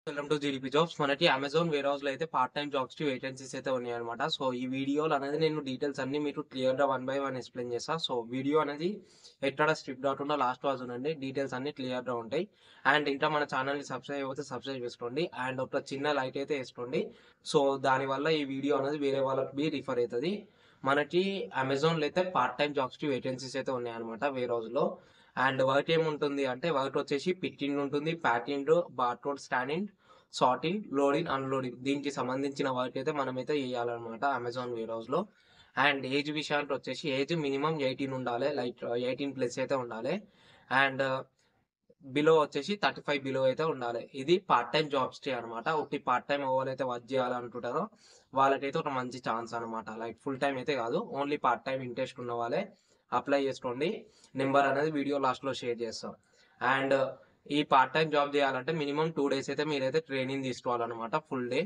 Welcome to GDP jobs. మనకి Amazon wear house లో అయితే పార్ట్ టైం జాబ్స్ కి వేకెన్సీస్ అయితే ఉన్నాయి అనమాట. సో ఈ వీడియోలో అనేది నేను డీటెయిల్స్ అన్ని మీరు క్లియర్ గా 1 by 1 ఎక్స్ప్లెయిన్ చేస్తా. సో వీడియో అనేది ఎక్కడ స్ట్రిప్ కాకుండా లాస్ట్ వరకు చూడండి. డీటెయిల్స్ అన్ని క్లియర్ గా ఉంటాయి. అండ్ ఇంకా మన ఛానల్ ని సబ్స్క్రైబ్ అయితే సబ్స్క్రైబ్ చేసుకోండి. అండ్ ఒక చిన్న లైక్ అయితే వేసుకోండి. సో దాని వల్ల ఈ వీడియో అనేది వేరే వాళ్ళకి బి రిఫర్ అవుతుంది. మనకి అమెజాన్ లో అయితే పార్ట్ టైం జాబ్స్ కి వేకెన్సీస్ అయితే ఉన్నాయి అనమాట వేర్ హౌస్ లో. అండ్ వర్క్ ఏముంటుంది అంటే వర్క్ వచ్చేసి పికింగ్ ఉంటుంది, packing, barcode scanning, sorting, loading, unloading దీనికి సంబంధించిన వర్క్ అయితే మనమైతే చేయాలన్నమాట అమెజాన్ వేర్ హౌస్ లో. అండ్ ఏజ్ విషయానికి వచ్చేసి ఏజ్ మినిమం 18 ఉండాలి, లైక్ 18+ అయితే ఉండాలి. అండ్ బిలో వచ్చేసి 35 బిలో అయితే ఉండాలి. ఇది పార్ట్ టైం జాబ్స్ కి అనమాట. ఒకటి పార్ట్ టైం ఎవరైతే వర్క్ చేయాలనుకుంటారో వాళ్ళకైతే ఒక మంచి ఛాన్స్ అనమాట. లైక్ ఫుల్ టైం అయితే కాదు, ఓన్లీ పార్ట్ టైం ఇంట్రెస్ట్ ఉన్న వాళ్ళే అప్లై చేసుకోండి. నెంబర్ అనేది వీడియో లాస్ట్ లో షేర్ చేస్తాం. అండ్ ఈ పార్ట్ టైం జాబ్ చేయాలంటే మినిమం 2 days అయితే మీరైతే ట్రైనింగ్ తీసుకోవాలన్నమాట. ఫుల్ డే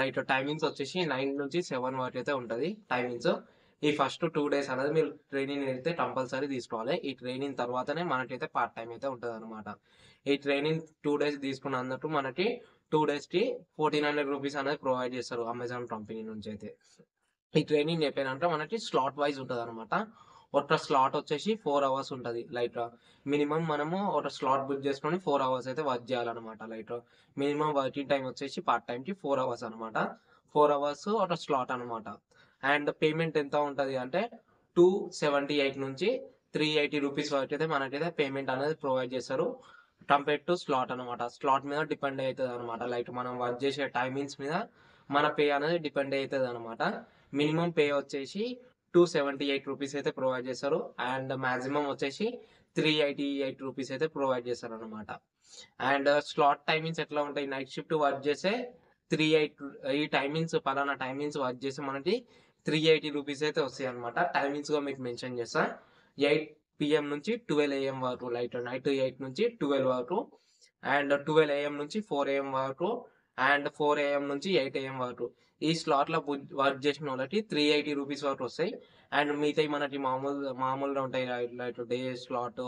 లైక్ టైమింగ్స్ వచ్చేసి 9 నుంచి 7 వరకు అయితే ఉంటుంది టైమింగ్స్. ఈ ఫస్ట్ 2 days అనేది మీరు ట్రైనింగ్ అయితే కంపల్సరీ తీసుకోవాలి. ఈ ట్రైనింగ్ తర్వాతనే మనకైతే పార్ట్ టైం అయితే ఉంటుంది అనమాట. ఈ ట్రైనింగ్ 2 days తీసుకున్నందుకు మనకి 2 days కి 1400 రూపీస్ అనేది ప్రొవైడ్ చేస్తారు అమెజాన్ కంపెనీ నుంచి అయితే. ఈ ట్రైనింగ్ చెప్పానంటే మనకి స్లాట్ వైజ్ ఉంటుంది అనమాట. ఒక స్లాట్ వచ్చేసి 4 hours ఉంటుంది. లైక్ మినిమం మనము ఒక స్లాట్ బుక్ చేసుకొని 4 hours అయితే వర్క్ చేయాలన్నమాట. లైక్ మినిమం వర్కింగ్ టైం వచ్చేసి పార్ట్ టైం కి 4 hours అనమాట. 4 hours ఒక స్లాట్ అనమాట. అండ్ పేమెంట్ ఎంత ఉంటుంది అంటే 278 నుంచి 380 రూపీస్ వరకు అయితే మనకైతే పేమెంట్ అనేది ప్రొవైడ్ చేస్తారు. కంపేర్ టు స్లాట్ అనమాట. స్లాట్ మీద డిపెండ్ అవుతుంది అనమాట. లైక్ మనం వర్క్ చేసే టైమింగ్స్ మీద మన పే అనేది డిపెండ్ అవుతుంది అనమాట. మినిమం పే వచ్చేసి 278 రూపీస్ అయితే ప్రొవైడ్ చేస్తారు. అండ్ మాక్సిమం వచ్చేసి 388 రూపీస్ అయితే ప్రొవైడ్ చేస్తారు అనమాట. అండ్ స్లాట్ టైమింగ్స్ ఎట్లా ఉంటాయి, నైట్ షిఫ్ట్ వర్క్ చేసే 38 ఈ టైమింగ్స్ పలానా టైమింగ్స్ వర్క్ చేసి మనకి 380 రూపీస్ అయితే వస్తాయి అనమాట. టైమింగ్స్ గా మీకు మెన్షన్ చేస్తా. 8 PM నుంచి 12 AM వరకు, లైట్ నైట్ 8 నుంచి 12 వరకు, అండ్ 12 AM నుంచి 4 AM వరకు, అండ్ 4 AM నుంచి 8 AM వరకు. ఈ స్లాట్ లో వర్క్ చేసిన వాళ్ళకి 380 రూపీస్ వరకు వస్తాయి. అండ్ మిగతా మనకి మామూలుగా ఉంటాయి, like day slot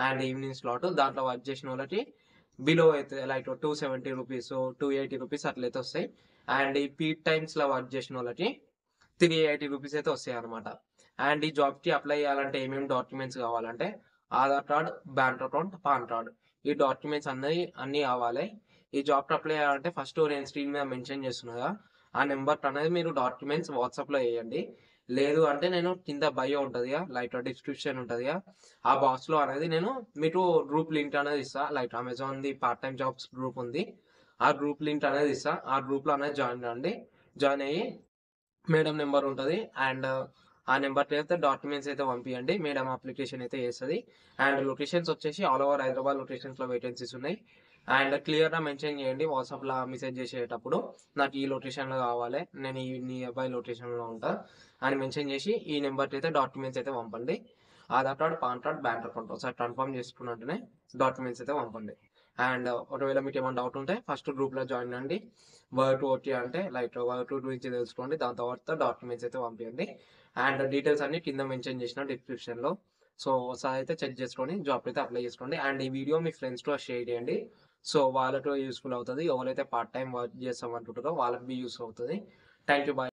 and evening slot. దాంట్లో వర్క్ చేసిన వాళ్ళకి బిలో అయితే లైక్ 270 రూపీస్, 280 రూపీస్ అట్లయితే వస్తాయి. అండ్ ఈ పీక్ టైమ్స్ లో వర్క్ చేసిన వాళ్ళకి 380 రూపీస్ అయితే వస్తాయి అనమాట. అండ్ ఈ జాబ్ కి అప్లై చేయాలంటే ఏమేమి డాక్యుమెంట్స్ కావాలంటే Aadhaar card, bank account, pan card. ఈ డాక్యుమెంట్స్ అన్ని కావాలి. ఈ జాబ్ కి అప్లై చేయాలంటే ఫస్ట్ నేను స్క్రీన్ మీద మెన్షన్ చేస్తున్నా ఆ నెంబర్ అనేది మీరు డాక్యుమెంట్స్ వాట్సాప్ లో వేయండి. లేదు అంటే నేను కింద బయో ఉంటది, లైక్ డిస్క్రిప్షన్ ఉంటది, ఆ బాక్స్ లో అనేది నేను మీకు గ్రూప్ లింక్ అనేది ఇస్తా. Like Amazon the part time jobs group ఉంది, ఆ గ్రూప్ లింక్ అనేది ఇస్తా. ఆ గ్రూప్ లో అనేది జాయిన్ కండి. జాయిన్ అయ్యి మేడం నెంబర్ ఉంటుంది, అండ్ ఆ నెంబర్ అయితే డాక్యుమెంట్స్ అయితే పంపించండి. మేడం అప్లికేషన్ అయితే చేస్తుంది. అండ్ లొకేషన్స్ వచ్చేసి ఆల్ ఓవర్ హైదరాబాద్ లొకేషన్స్ లో వేకెన్సీస్ ఉన్నాయి. అండ్ క్లియర్ గా మెన్షన్ చేయండి వాట్సాప్ లో మెసేజ్ చేసేటప్పుడు, నాకు ఈ లొకేషన్ లో కావాలి, నేను ఈ నియర్ బై లొకేషన్ లో ఉంటా అని మెన్షన్ చేసి ఈ నెంబర్ అయితే డాక్యుమెంట్స్ అయితే పంపండి. Aadhaar card, pan card, bank account ఒకసారి కన్ఫర్మ్ చేసుకున్నట్టునే డాక్యుమెంట్స్ అయితే పంపండి. అండ్ ఒకవేళ మీకు ఏమైనా డౌట్ ఉంటే ఫస్ట్ గ్రూప్ లో జాయిన్ అండి. వర్క్ ఓకే అంటే లైక్ వర్క్ గురించి తెలుసుకోండి. దాని తర్వాత డాక్యుమెంట్స్ అయితే పంపించండి. అండ్ డీటెయిల్స్ అన్ని కింద మెన్షన్ చేసిన డిస్క్రిప్షన్ లో. సో ఒకసారి అయితే చెక్ చేసుకొని జాబ్ అయితే అప్లై చేసుకోండి. అండ్ ఈ వీడియో మీ ఫ్రెండ్స్ తో షేర్ చేయండి. సో వాళ్ళతో యూస్ఫుల్ అవుతుంది. ఎవరైతే పార్ట్ టైం వర్క్ చేస్తాం అనుకుంటారో వాళ్ళకి బి యూస్ అవుతుంది. Thank you, bye.